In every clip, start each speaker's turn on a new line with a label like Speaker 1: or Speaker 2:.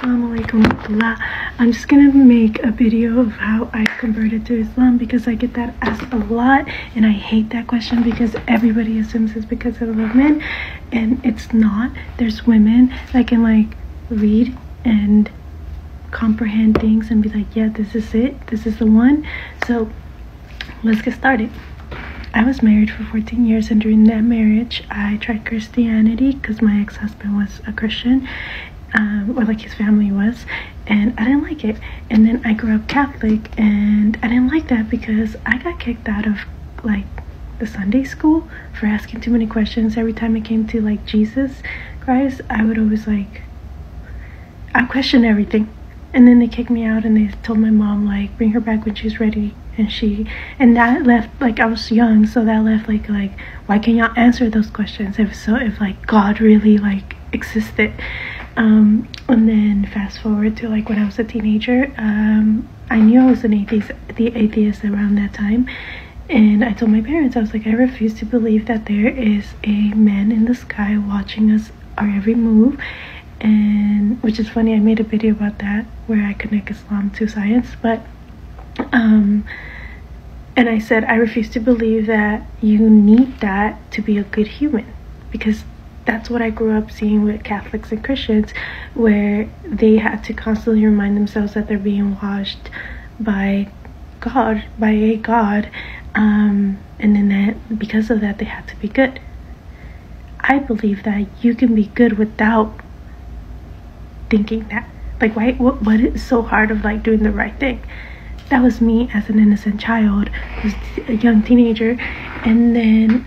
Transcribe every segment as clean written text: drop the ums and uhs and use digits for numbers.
Speaker 1: Assalamu alaikum warahmatullah. I'm just gonna make a video of how I converted to Islam because I get that asked a lot and I hate that question because everybody assumes it's because of women, and it's not. There's women that can like read and comprehend things and be like, yeah, this is it, this is the one. So let's get started. I was married for 14 years, and during that marriage I tried Christianity because my ex-husband was a Christian, or like his family was, and I didn't like it. And then I grew up Catholic, and I didn't like that because I got kicked out of like the Sunday school for asking too many questions. Every time it came to like Jesus Christ, I would always like, I question everything. And then they kicked me out, and they told my mom like bring her back when she's ready. And that left, like, I was young, so that left like why can't y'all answer those questions if like God really like existed? And then fast forward to like when I was a teenager, I knew I was an atheist around that time, and I told my parents, I was like, I refuse to believe that there is a man in the sky watching us our every move. And which is funny, I made a video about that where I connect Islam to science, but and I said I refuse to believe that you need that to be a good human, because that's what I grew up seeing with Catholics and Christians, where they had to constantly remind themselves that they're being washed by God, by a God, and then that because of that they had to be good. I believe that you can be good without thinking that. Like, why? What is so hard of like doing the right thing? That was me as an innocent child, was a young teenager. And then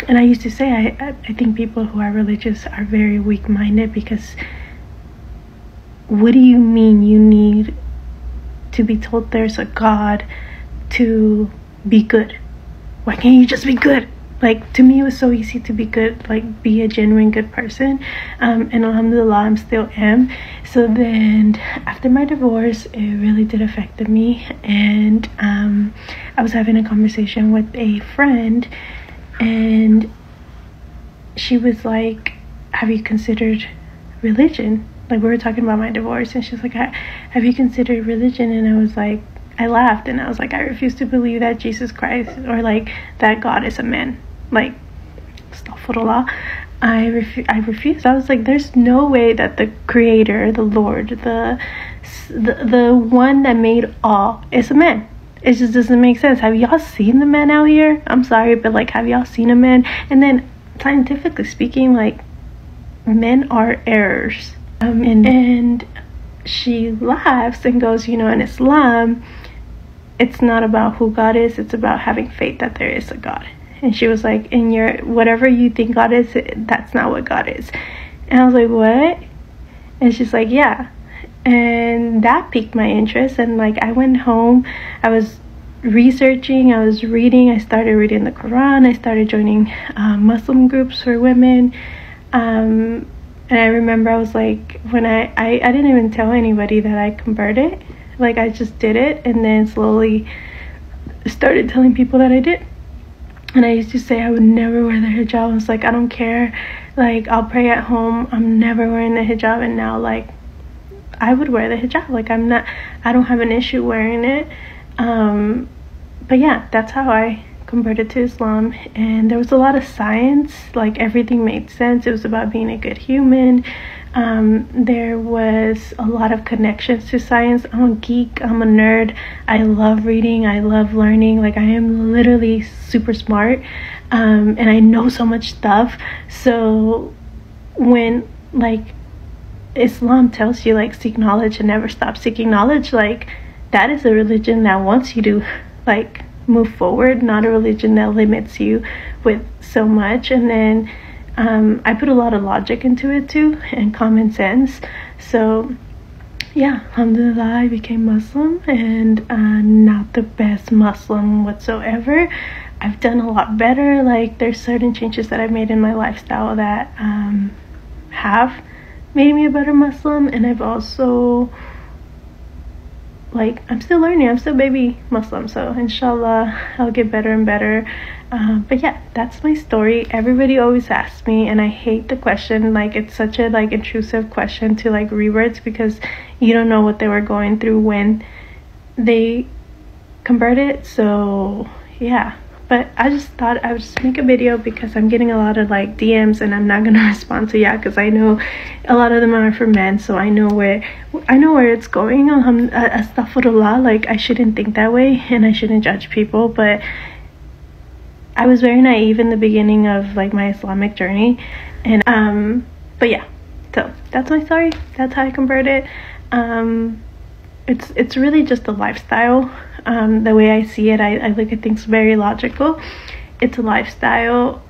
Speaker 1: and I used to say I think people who are religious are very weak-minded, because what do you mean you need to be told there's a God to be good? Why can't you just be good? Like, to me it was so easy to be good, like be a genuine good person, and alhamdulillah I'm still am. So then after my divorce, it really did affect me, and I was having a conversation with a friend, and she was like, have you considered religion? Like, we were talking about my divorce, and she's like, have you considered religion? And I was like, I laughed, and I was like, I refuse to believe that Jesus Christ or like that God is a man. Like, astaghfirullah. I refused. I was like, there's no way that the creator, the Lord, the one that made all is a man. It just doesn't make sense. Have y'all seen the man out here? I'm sorry, but like, have y'all seen a man? And then scientifically speaking, like, men are errors. And she laughs and goes, you know, in Islam, it's not about who God is, it's about having faith that there is a God. And she was like, in your whatever you think God is, that's not what God is. And I was like, what? And she's like, yeah. And that piqued my interest, and like, I went home, I was researching, I was reading, I started reading the Quran, I started joining Muslim groups for women, and I remember I was like, when I didn't even tell anybody that I converted. Like, I just did it, and then slowly started telling people that I did. And I used to say I would never wear the hijab. I was like, I don't care, like, I'll pray at home, I'm never wearing the hijab. And now, like, I would wear the hijab. Like, I don't have an issue wearing it. But yeah, that's how I converted to Islam. And there was a lot of science, like, everything made sense. It was about being a good human. There was a lot of connections to science. I'm a geek, I'm a nerd, I love reading, I love learning. Like, I am literally super smart, and I know so much stuff. So when like Islam tells you like seek knowledge and never stop seeking knowledge, like, that is a religion that wants you to like move forward, not a religion that limits you with so much. And then I put a lot of logic into it too, and common sense. So yeah, alhamdulillah, I became Muslim, and not the best Muslim whatsoever. I've done a lot better. Like, there's certain changes that I've made in my lifestyle that have made me a better Muslim, and I've also like, I'm still learning. I'm still baby Muslim, so inshallah I'll get better and better. But yeah, that's my story. Everybody always asks me, and I hate the question. Like, it's such a like intrusive question to like reverts, because you don't know what they were going through when they converted. So yeah, but I just thought I would just make a video because I'm getting a lot of like DMs, and I'm not gonna respond to because I know a lot of them are for men, so I know where it's going. Astaghfirullah, like, I shouldn't think that way, and I shouldn't judge people, but I was very naive in the beginning of like my Islamic journey. And but yeah, so that's my story. That's how I converted. It's really just a lifestyle. The way I see it, I look at things very logical. It's a lifestyle.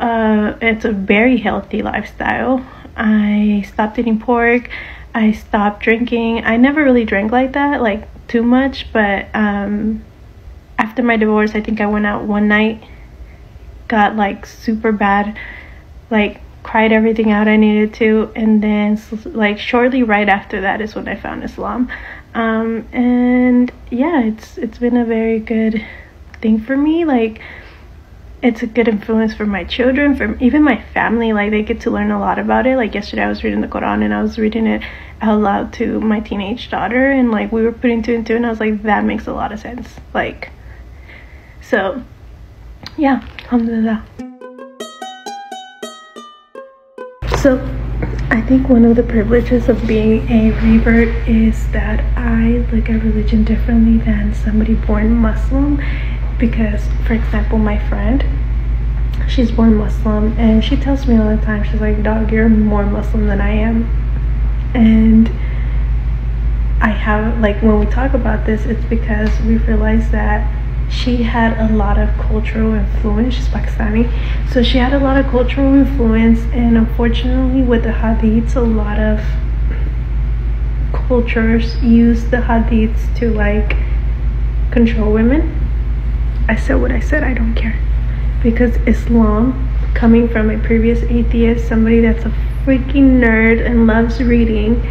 Speaker 1: It's a very healthy lifestyle. I stopped eating pork. I stopped drinking. I never really drank like that, like too much, but after my divorce, I think I went out one night, got like super bad, like cried everything out I needed to, and then like shortly right after that is when I found Islam. And yeah, it's been a very good thing for me. Like, it's a good influence for my children, for even my family. Like, they get to learn a lot about it. Like, yesterday I was reading the Quran, and I was reading it out loud to my teenage daughter, and like we were putting two and two, and I was like, that makes a lot of sense. Like, so yeah, alhamdulillah. So I think one of the privileges of being a revert is that I look at religion differently than somebody born Muslim. Because, for example, my friend, she's born Muslim, and she tells me all the time, she's like, dog, you're more Muslim than I am. And I have, like, when we talk about this, it's because we realized that she had a lot of cultural influence. She's Pakistani, so she had a lot of cultural influence, and unfortunately with the hadiths, a lot of cultures use the hadiths to like control women. I said what I said, I don't care. Because Islam, coming from a previous atheist, somebody that's a freaking nerd and loves reading,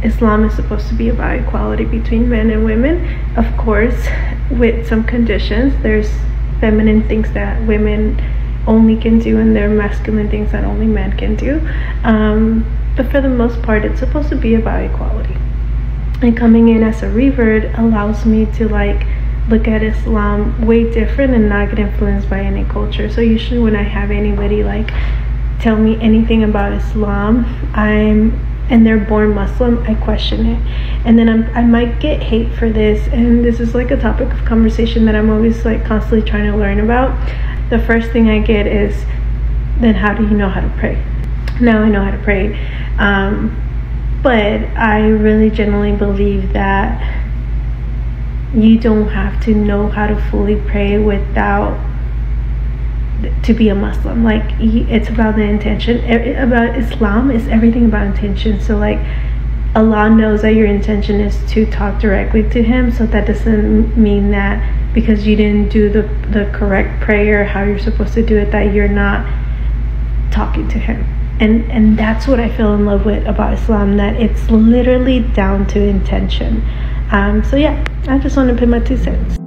Speaker 1: Islam is supposed to be about equality between men and women. Of course, with some conditions. There's feminine things that women only can do, and there are masculine things that only men can do. But for the most part, it's supposed to be about equality. And coming in as a revert allows me to like look at Islam way different and not get influenced by any culture. So usually when I have anybody like tell me anything about Islam, and they're born Muslim, I question it. And then I might get hate for this, and this is like a topic of conversation that I'm always like constantly trying to learn about. The first thing I get is, then how do you know how to pray? Now I know how to pray. But I really genuinely believe that you don't have to know how to fully pray to be a Muslim. Like, it's about the intention. About Islam is everything about intention. So like, Allah knows that your intention is to talk directly to Him, so that doesn't mean that because you didn't do the correct prayer how you're supposed to do it, that you're not talking to Him. And that's what I fell in love with about Islam, that it's literally down to intention. So yeah, I just want to put my 2 cents.